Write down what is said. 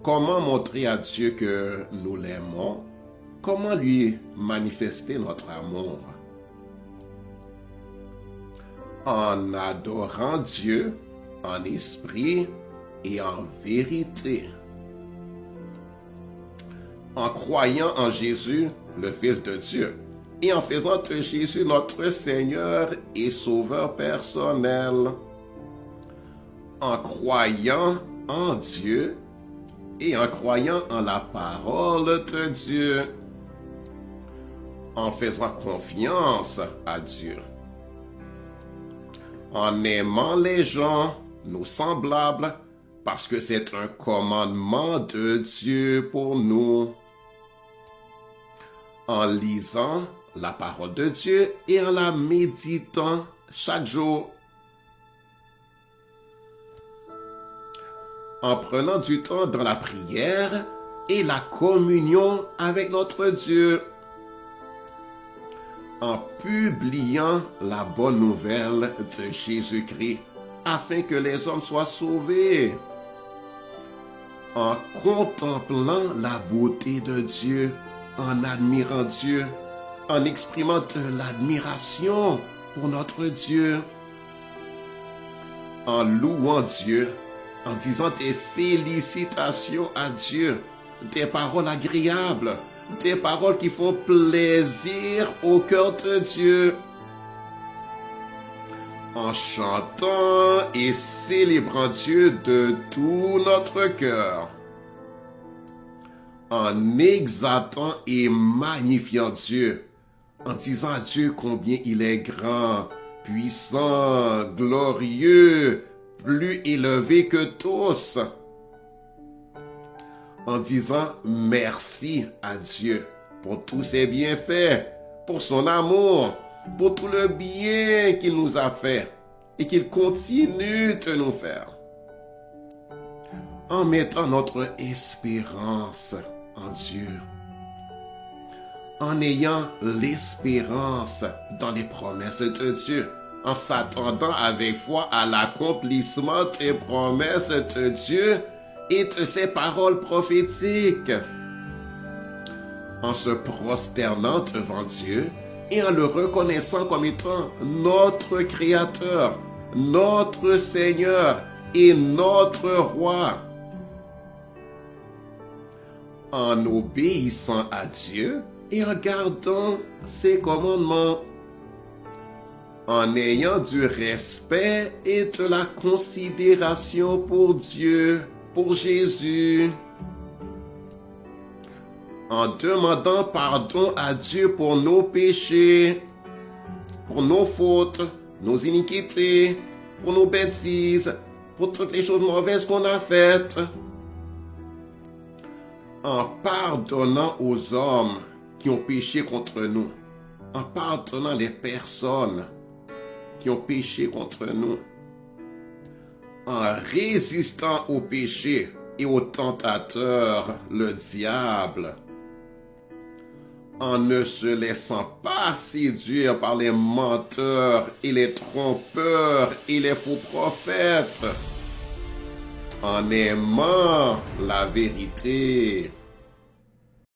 Comment montrer à Dieu que nous l'aimons? Comment lui manifester notre amour? En adorant Dieu en esprit et en vérité. En croyant en Jésus, le Fils de Dieu, et en faisant de Jésus notre Seigneur et Sauveur personnel. En croyant en Dieu et en croyant en la parole de Dieu. En faisant confiance à Dieu. En aimant les gens, nos semblables, parce que c'est un commandement de Dieu pour nous. En lisant la parole de Dieu et en la méditant chaque jour. En prenant du temps dans la prière et la communion avec notre Dieu. En publiant la bonne nouvelle de Jésus-Christ afin que les hommes soient sauvés. En contemplant la beauté de Dieu, en admirant Dieu, en exprimant de l'admiration pour notre Dieu, en louant Dieu, en disant des félicitations à Dieu, des paroles agréables, des paroles qui font plaisir au cœur de Dieu, en chantant et célébrant Dieu de tout notre cœur, en exaltant et magnifiant Dieu, en disant à Dieu combien il est grand, puissant, glorieux, plus élevé que tous, en disant merci à Dieu pour tous ses bienfaits, pour son amour, pour tout le bien qu'il nous a fait et qu'il continue de nous faire. En mettant notre espérance en Dieu, en ayant l'espérance dans les promesses de Dieu, en s'attendant avec foi à l'accomplissement des promesses de Dieu et de ses paroles prophétiques, en se prosternant devant Dieu et en le reconnaissant comme étant notre Créateur, notre Seigneur et notre Roi, en obéissant à Dieu et en gardant ses commandements, en ayant du respect et de la considération pour Dieu, pour Jésus, en demandant pardon à Dieu pour nos péchés, pour nos fautes, nos iniquités, pour nos bêtises, pour toutes les choses mauvaises qu'on a faites, en pardonnant aux hommes qui ont péché contre nous, en pardonnant les personnes qui ont péché contre nous, en résistant au péché et au tentateur, le diable, en ne se laissant pas séduire par les menteurs et les trompeurs et les faux prophètes, en aimant la vérité,